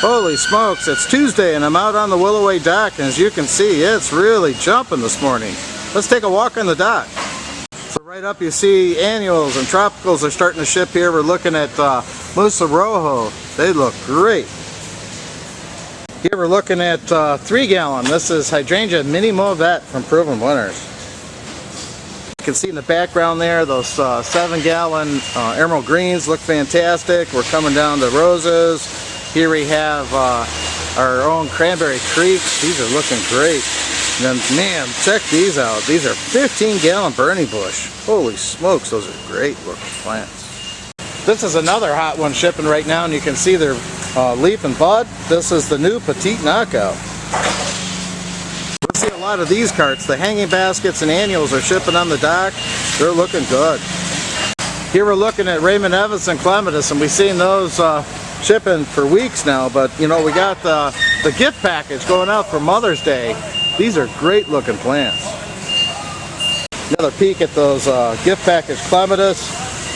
Holy smokes, it's Tuesday and I'm out on the Willoway dock, and as you can see, it's really jumping this morning. Let's take a walk on the dock. So right up you see annuals and tropicals are starting to ship here. We're looking at Musa Rojo. They look great. Here we're looking at 3 gallon. This is Hydrangea Mini Mauvette from Proven Winners. You can see in the background there those 7 gallon emerald greens look fantastic. We're coming down to roses. Here we have our own Cranberry Creek. These are looking great. And then, man, check these out. These are 15 gallon Burning Bush. Holy smokes, those are great looking plants. This is another hot one shipping right now, and you can see their leaf and bud. This is the new Petite Knockout. We'll see a lot of these carts. The hanging baskets and annuals are shipping on the dock. They're looking good. Here we're looking at Raymond Evans and Clematis, and we've seen those shipping for weeks now, but you know, we got the gift package going out for Mother's Day. These are great looking plants. Another peek at those gift package Clematis.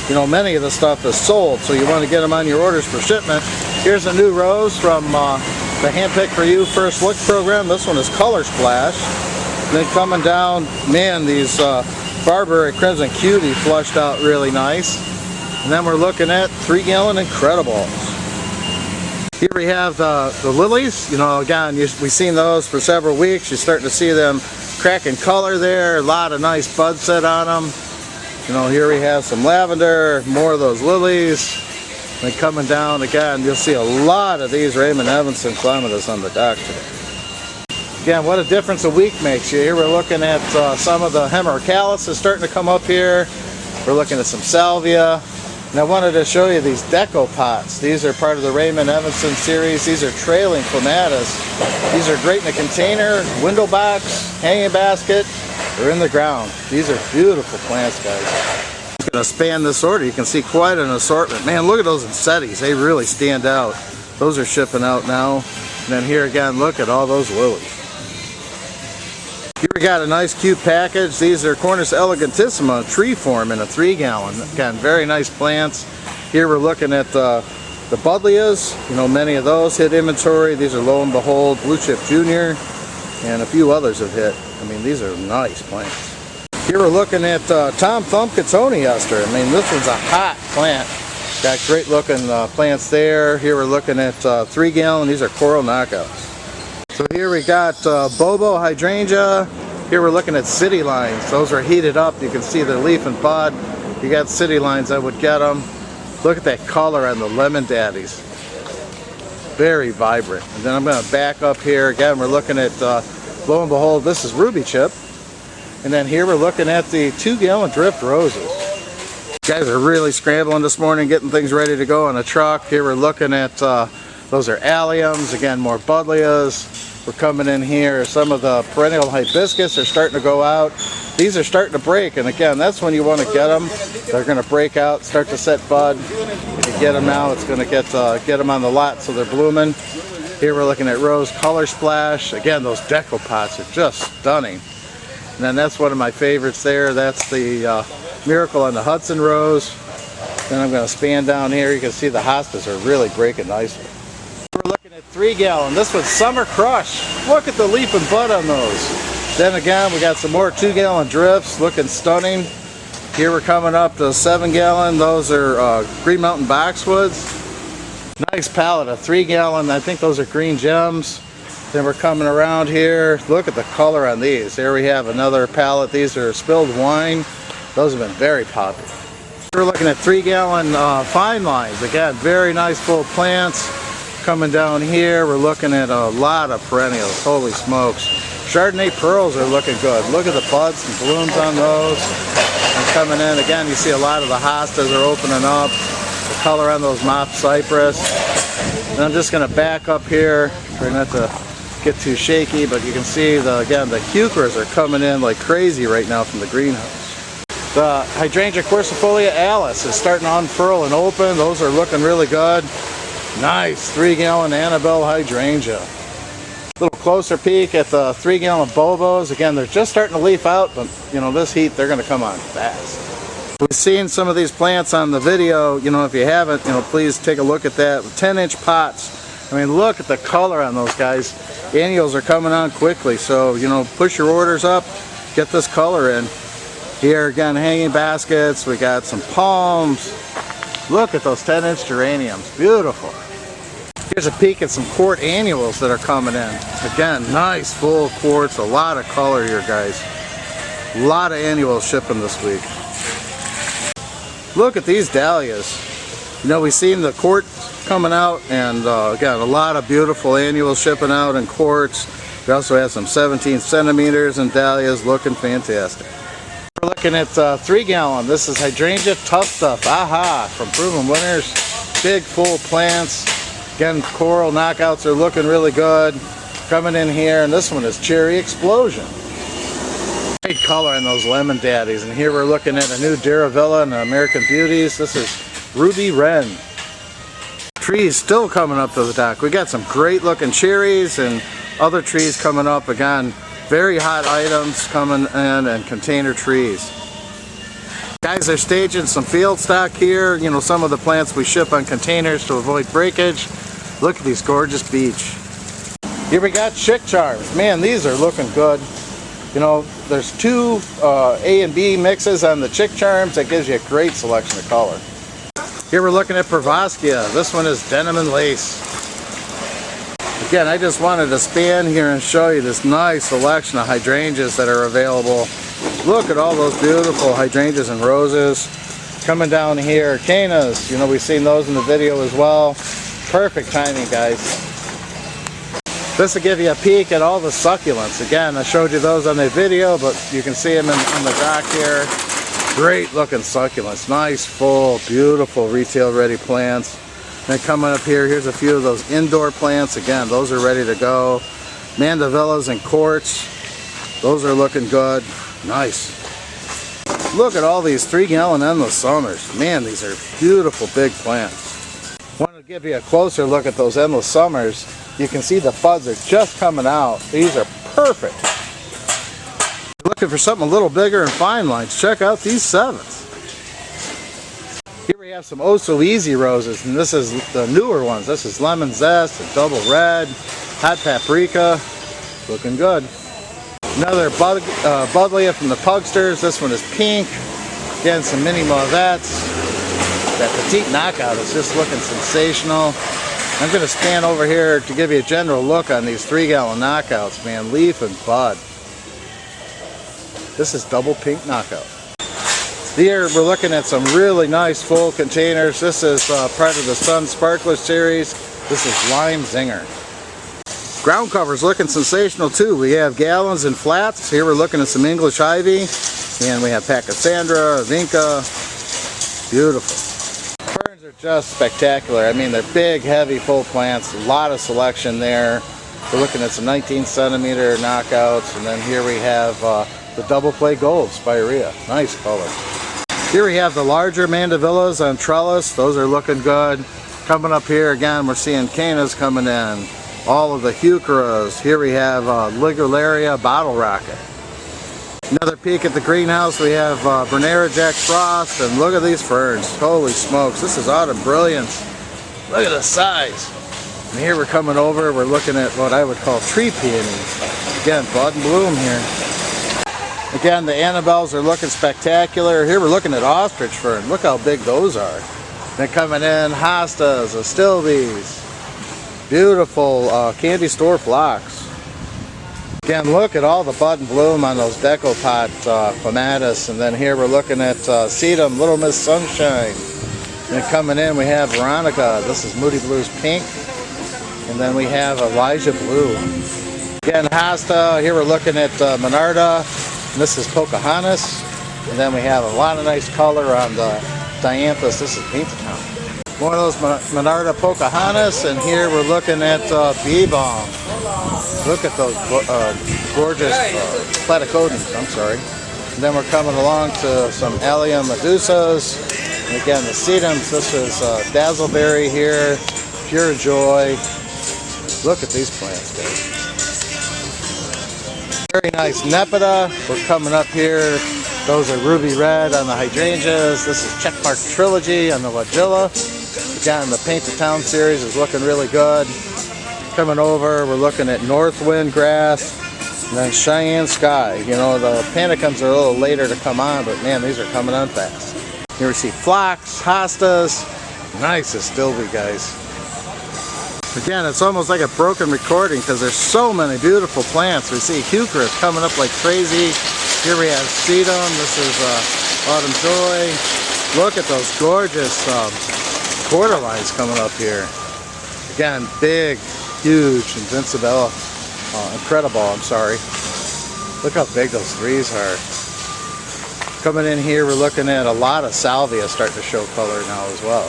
You know, many of the stuff is sold, so you want to get them on your orders for shipment. Here's a new rose from the Handpick For You First Look program. This one is Color Splash. And then coming down, man, these Barberry Crimson Cutie flushed out really nice. And then we're looking at 3 gallon Incredibles. Here we have the lilies. You know, again, we've seen those for several weeks. You're starting to see them cracking color there. A lot of nice bud set on them. You know, here we have some lavender, more of those lilies. And coming down again, you'll see a lot of these Raymond Evans and Clematis on the dock today. Again, what a difference a week makes you. Here we're looking at some of the Hemerocallis is starting to come up here. We're looking at some salvia. And I wanted to show you these deco pots. These are part of the Raymond Evanson series. These are trailing clematis. These are great in a container, window box, hanging basket, or in the ground. These are beautiful plants, guys. I'm going to span this order. You can see quite an assortment. Man, look at those Insettis. They really stand out. Those are shipping out now. And then here again, look at all those lilies. Here we got a nice cute package. These are Cornus elegantissima tree form in a 3 gallon. Again, very nice plants. Here we're looking at the Buddleias. You know, many of those hit inventory. These are Lo and Behold, Blue Chip Junior, and a few others have hit. I mean, these are nice plants. Here we're looking at Tom Thumb Cotoneaster. I mean, this one's a hot plant. Got great looking plants there. Here we're looking at 3 gallon. These are Coral Knockouts. So here we got Bobo Hydrangea. Here we're looking at City Lines. Those are heated up. You can see the leaf and bud. You got City Lines, I would get them. Look at that color on the Lemon Daddies. Very vibrant. And then I'm going to back up here. Again, we're looking at, lo and behold, this is Ruby Chip. And then here we're looking at the 2 gallon Drift Roses. Guys are really scrambling this morning, getting things ready to go on a truck. Here we're looking at, those are alliums. Again, more Buddleias. We're coming in here. Some of the perennial hibiscus are starting to go out. These are starting to break, and again, that's when you want to get them. They're going to break out, start to set bud. If you get them now, it's going to get them on the lot so they're blooming. Here we're looking at Rose Color Splash. Again, those deco pots are just stunning. And then that's one of my favorites there. That's the Miracle on the Hudson Rose. Then I'm going to span down here. You can see the hostas are really breaking nicely. We're looking at 3 gallon. This one's Summer Crush. Look at the leaf and bud on those. Then again, we got some more 2 gallon drifts looking stunning. Here we're coming up to 7 gallon. Those are Green Mountain Boxwoods. Nice palette of 3 gallon. I think those are Green Gems. Then we're coming around here. Look at the color on these. There we have another palette. These are Spilled Wine. Those have been very popular. We're looking at 3 gallon Fine Lines. Again, very nice full plants. Coming down here, we're looking at a lot of perennials. Holy smokes. Chardonnay Pearls are looking good. Look at the buds and blooms on those. And coming in, again, you see a lot of the hostas are opening up. The color on those Mop Cypress. And I'm just going to back up here. Try not to get too shaky, but you can see, again, the Cucuras are coming in like crazy right now from the greenhouse. The Hydrangea Quercifolia Alice is starting to unfurl and open. Those are looking really good. Nice 3 gallon Annabelle Hydrangea. A little closer peek at the 3 gallon Bobos. Again, they're just starting to leaf out, but you know, this heat, they're going to come on fast. We've seen some of these plants on the video. You know, if you haven't, you know, please take a look at that. 10-inch pots I mean, look at the color on those guys. Annuals are coming on quickly, so you know, push your orders up, get this color in. Here again, hanging baskets. We got some palms. Look at those 10-inch geraniums, beautiful. Here's a peek at some quart annuals that are coming in. Again, nice full quarts, a lot of color here, guys. A lot of annuals shipping this week. Look at these dahlias. You know, we've seen the quart coming out, and again, a lot of beautiful annuals shipping out in quarts. We also have some 17 centimeters and dahlias looking fantastic. We're looking at 3-gallon. This is hydrangea tough stuff. Aha, from Proven Winners. Big full plants. Again, coral knockouts are looking really good. Coming in here, and this one is Cherry Explosion. Great color in those lemon daddies. And here we're looking at a new Duravilla and American Beauties. This is Ruby Wren. Trees still coming up to the dock. We got some great looking cherries and other trees coming up. Again, very hot items coming in, and container trees. Guys are staging some field stock here. You know, some of the plants we ship on containers to avoid breakage. Look at these gorgeous beech. Here we got chick charms. Man, these are looking good. You know, there's 2 A and B mixes on the chick charms. That gives you a great selection of color. Here we're looking at Pravaskia. This one is denim and lace. Again, I just wanted to span here and show you this nice selection of hydrangeas that are available. Look at all those beautiful hydrangeas and roses. Coming down here, cannas. You know, we've seen those in the video as well. Perfect timing, guys. This will give you a peek at all the succulents. Again, I showed you those on the video, but you can see them on the dock here. Great looking succulents. Nice, full, beautiful retail ready plants. Then coming up here, here's a few of those indoor plants. Again, those are ready to go. Mandavillas and quartz. Those are looking good. Nice. Look at all these 3-gallon endless summers. Man, these are beautiful big plants. Want to give you a closer look at those endless summers. You can see the buds are just coming out. These are perfect. Looking for something a little bigger and fine lines, check out these 7s. Here we have some Oh So Easy roses, and this is the newer ones. This is Lemon Zest, a double red, hot paprika, looking good. Another Buddleia from the Pugsters. This one is pink. Again, some mini mauvettes. That petite knockout is just looking sensational. I'm going to stand over here to give you a general look on these 3-gallon knockouts, man. Leaf and bud. This is double pink knockout. Here we're looking at some really nice full containers. This is part of the Sun Sparkler series. This is Lime Zinger. Ground cover's looking sensational too. We have gallons and flats. Here we're looking at some English ivy. And we have Pachysandra, Vinca. Beautiful. Ferns are just spectacular. I mean, they're big, heavy, full plants. A lot of selection there. We're looking at some 19 centimeter knockouts. And then here we have the double play gold spirea. Nice color. Here we have the larger mandavillas on trellis. Those are looking good. Coming up here again, we're seeing cannas coming in. All of the heucheras. Here we have Ligularia bottle rocket. Another peek at the greenhouse. We have Bernera Jack Frost, and look at these ferns. Holy smokes, this is autumn brilliance. Look at the size. And here we're coming over, we're looking at what I would call tree peonies. Again, bud and bloom here. Again, the Annabelles are looking spectacular. Here we're looking at ostrich fern. Look how big those are. Then coming in, hostas, astilbes. Beautiful candy store phlox. Again, look at all the bud and bloom on those decopot clematis. And then here we're looking at sedum, Little Miss Sunshine. And then coming in, we have Veronica. This is Moody Blues Pink. And then we have Elijah Blue. Again, hosta. Here we're looking at Monarda. And this is Pocahontas. And then we have a lot of nice color on the Dianthus. This is Painted-Town. One of those Monarda Pocahontas, and here we're looking at Bee Balm. Look at those gorgeous platycodons, I'm sorry. And then we're coming along to some Allium Medusas. And again, the sedums, this is Dazzleberry here, Pure Joy. Look at these plants, guys. Very nice Nepeta. We're coming up here. Those are Ruby Red on the hydrangeas. This is Checkmark Trilogy on the Lagilla. Again, the Painted Town series is looking really good. coming over, we're looking at Northwind grass, and then Cheyenne Sky. You know, the panicums are a little later to come on, but man, these are coming on fast. Here we see phlox, hostas, nice astilbe, guys. Again, it's almost like a broken recording because there's so many beautiful plants. We see heuchera coming up like crazy. Here we have sedum. This is autumn joy. Look at those gorgeous quarter lines coming up here. Again, big, huge Invincibella, Incredible, I'm sorry. Look how big those threes are. Coming in here, we're looking at a lot of salvia starting to show color now as well.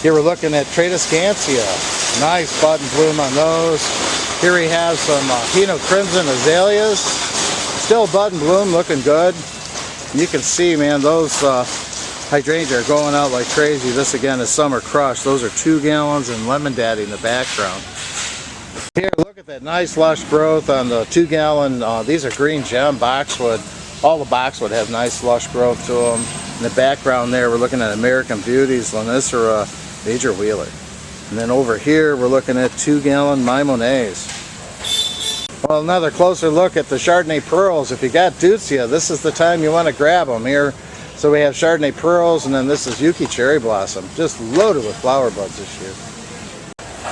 Here we're looking at Tradescantia. Nice bud and bloom on those. Here we have some Hino Crimson azaleas. Still bud and bloom, looking good. And you can see, man, those hydrangea are going out like crazy. This again is Summer Crush. Those are 2 gallons and Lemon Daddy in the background. Here, look at that nice lush growth on the 2 gallon. These are Green Gem boxwood. All the boxwood have nice lush growth to them. In the background there, we're looking at American Beauties, Lonicera, Major Wheeler. And then over here, we're looking at 2 gallon Mimones. Well, another closer look at the Chardonnay Pearls. If you got Deutzia, this is the time you want to grab them here. So we have Chardonnay Pearls, and then this is Yuki Cherry Blossom. Just loaded with flower buds this year.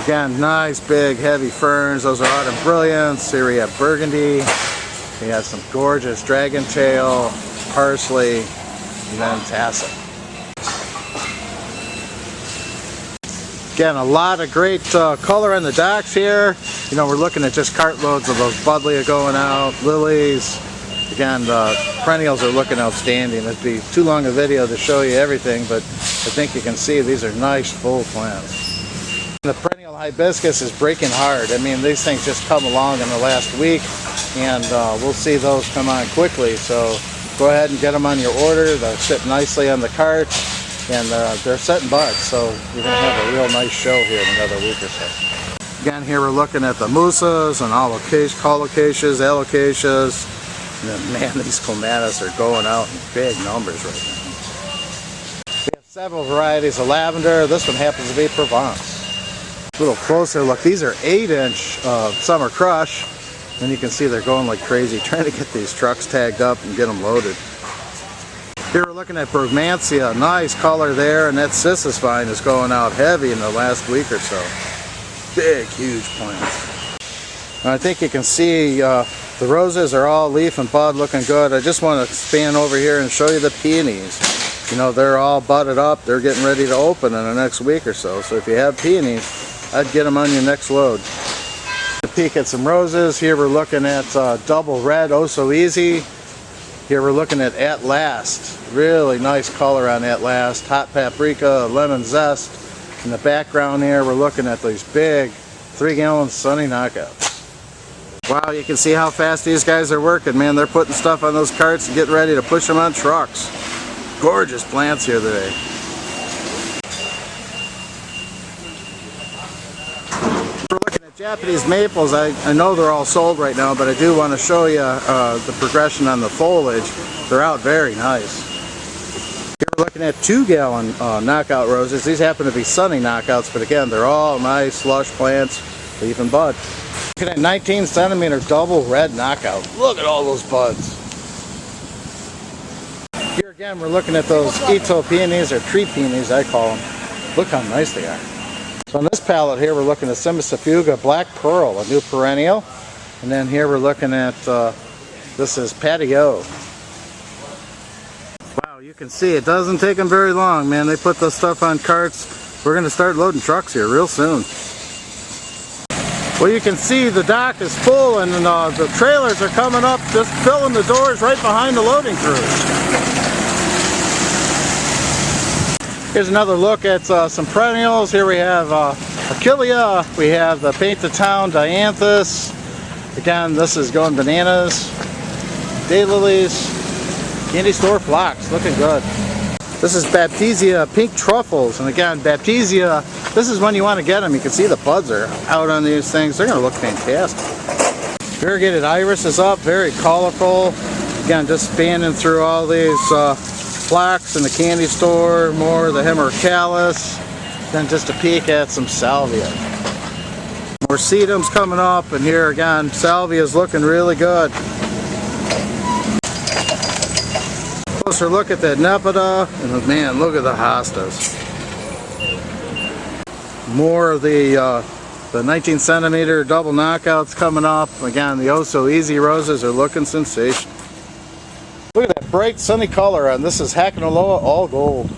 Again, nice big heavy ferns. Those are Autumn Brilliance. Here we have Burgundy. We have some gorgeous Dragon Tail, Parsley, and then Tassel. Again, a lot of great color in the docks here. You know, we're looking at just cartloads of those Buddleia going out, lilies. Again, the perennials are looking outstanding. It'd be too long a video to show you everything, but I think you can see these are nice full plants. The perennial hibiscus is breaking hard. I mean, these things just come along in the last week, and we'll see those come on quickly. So go ahead and get them on your order. They'll sit nicely on the cart, and they're setting buds. So you're going to have a real nice show here in another week or so. Again, here we're looking at the musas and colocasias, alocasias. And then, man, these clematis are going out in big numbers right now. We have several varieties of lavender. This one happens to be Provence. A little closer look. These are 8-inch Summer Crush. And you can see they're going like crazy, trying to get these trucks tagged up and get them loaded. Here we're looking at Brugmansia. Nice color there. And that Cissus vine is going out heavy in the last week or so. Big, huge plants. And I think you can see the roses are all leaf and bud looking good. I just want to expand over here and show you the peonies. You know, they're all budded up. They're getting ready to open in the next week or so. So if you have peonies, I'd get them on your next load. A peek at some roses. Here we're looking at double red, oh so easy. Here we're looking at Last. Really nice color on Last. Hot paprika, lemon zest. In the background here, we're looking at these big 3 gallon Sunny Knockouts. Wow, you can see how fast these guys are working, man. They're putting stuff on those carts and getting ready to push them on trucks. Gorgeous plants here today. We're looking at Japanese maples. I know they're all sold right now, but I do want to show you the progression on the foliage. They're out very nice. Here we're looking at 2 gallon knockout roses. These happen to be Sunny Knockouts, but again, they're all nice, lush plants, leaf and bud. Looking at 19 centimeter double red knockout. Look at all those buds. Here again, we're looking at those Ito peonies, or tree peonies, I call them. Look how nice they are. So on this palette here, we're looking at Cimicifuga Black Pearl, a new perennial. And then here we're looking at, this is Patio. Wow, you can see it doesn't take them very long, man. They put the stuff on carts. We're going to start loading trucks here real soon. Well, you can see the dock is full, and the trailers are coming up, just filling the doors right behind the loading crews. Here's another look at some perennials. Here we have Achillea, we have the Paint the Town Dianthus. Again, this is going bananas. Daylilies, candy store phlox, looking good. This is Baptisia Pink Truffles, and again, Baptisia, this is when you want to get them. You can see the buds are out on these things. They're going to look fantastic. Variegated iris is up, very colorful. Again, just spanning through all these phlox in the candy store, more of the Hemorrhacalis, then just a peek at some salvia. More sedums coming up, and here again, salvia is looking really good. Closer look at that Nepeta, and man, look at the hostas. More of the 19 centimeter double knockouts coming up. Again, the Oh So Easy roses are looking sensational. Look at that bright sunny color on this. Is Hakenoloa all gold.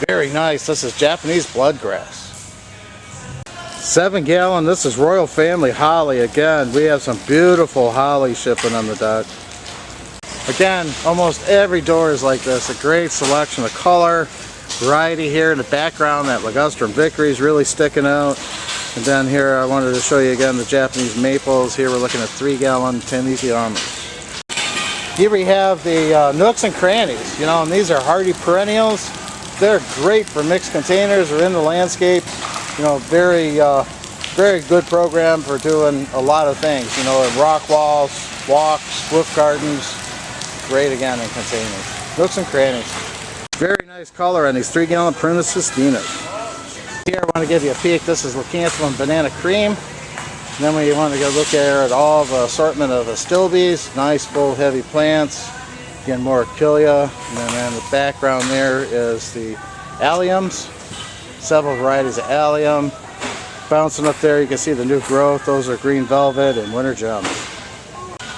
Very nice. This is Japanese bloodgrass. 7 gallon. This is Royal Family Holly. Again, we have some beautiful holly shipping on the dock. Again, almost every door is like this. A great selection of color, variety here in the background. That ligustrum Vickery is really sticking out. And then here I wanted to show you again the Japanese maples. Here we're looking at 3 gallon Teniki Armors. Here we have the nooks and crannies. You know, and these are hardy perennials. They're great for mixed containers or in the landscape. You know, very good program for doing a lot of things. You know, rock walls, walks, roof gardens. Great again in containers. Nooks and crannies. Very nice color on these 3 gallon Prunus Sustinas. Here I want to give you a peek. This is Leucanthemum Banana Cream. And then we want to go look at all the assortment of Astilbes. Nice full heavy plants. Again, more Achillea. And then in the background there is the Alliums. Several varieties of Allium. Bouncing up there you can see the new growth. Those are Green Velvet and Winter Gems.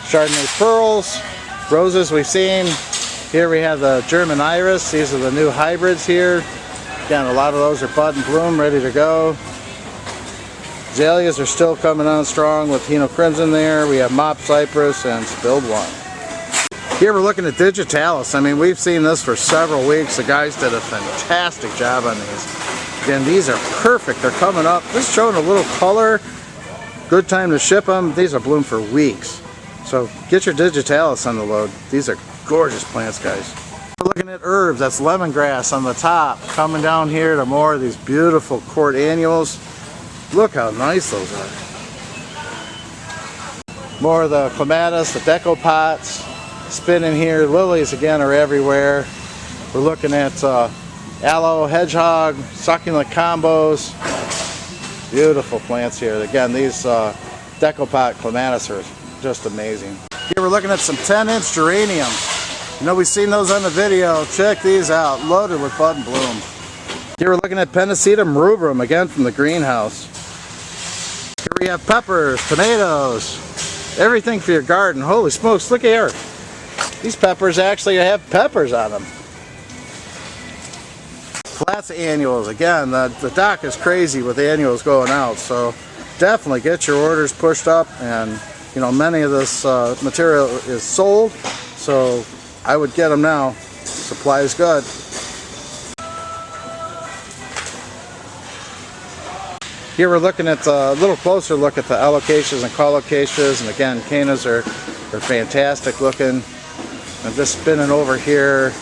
Chardonnay Pearls. Roses we've seen. Here we have the German Iris. These are the new hybrids here. Again, a lot of those are bud and bloom, ready to go. Azaleas are still coming on strong with Hino Crimson there. We have Mop Cypress and Spilled Wine. Here we're looking at Digitalis. I mean, we've seen this for several weeks. The guys did a fantastic job on these. Again, these are perfect. They're coming up. Just showing a little color. Good time to ship them. These are bloom for weeks. So get your Digitalis on the load. These are gorgeous plants, guys. We're looking at herbs. That's lemongrass on the top. Coming down here to more of these beautiful court annuals. Look how nice those are. More of the clematis, the deco pots. Spinning here. Lilies again are everywhere. We're looking at aloe, hedgehog, succulent combos. Beautiful plants here. Again, these deco pot clematis are just amazing. Here we're looking at some 10-inch geraniums. You know, we've seen those on the video. Check these out. Loaded with bud and bloom. Here we're looking at Pennisetum rubrum, again from the greenhouse. Here we have peppers, tomatoes, everything for your garden. Holy smokes, look here. These peppers actually have peppers on them. Flats annuals. Again, the dock is crazy with annuals going out, so definitely get your orders pushed up. And you know, many of this material is sold, so I would get them now. Supply is good. Here we're looking at a little closer look at the alocasias and colocasias, and again, cannas are fantastic looking. I'm just spinning over here.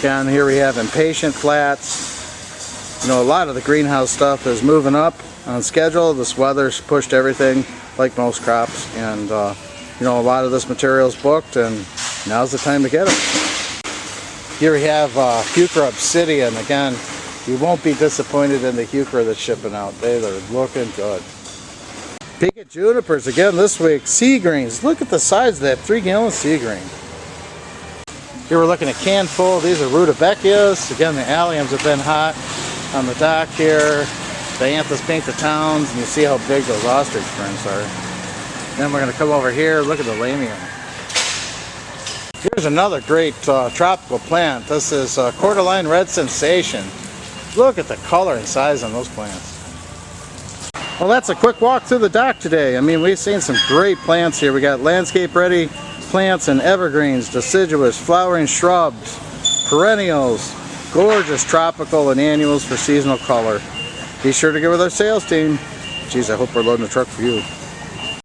Down here we have impatient flats. You know, a lot of the greenhouse stuff is moving up on schedule. This weather's pushed everything, like most crops, and you know, a lot of this material is booked, and now's the time to get it. Here we have Heuchera obsidian. Again, you won't be disappointed in the Heuchera that's shipping out. They are looking good. Peek at junipers again this week. Sea greens. Look at the size of that 3 gallon sea green. Here we're looking at Canful. These are rudbeckias. Again, the alliums have been hot on the dock here. Dianthus painted towns, and you see how big those ostrich ferns are. Then we're going to come over here, look at the lamium. Here's another great tropical plant. This is Cordyline Red Sensation. Look at the color and size on those plants. Well, that's a quick walk through the dock today. I mean, we've seen some great plants here. We got landscape ready plants and evergreens, deciduous, flowering shrubs, perennials, gorgeous tropical and annuals for seasonal color. Be sure to get with our sales team. Geez, I hope we're loading the truck for you.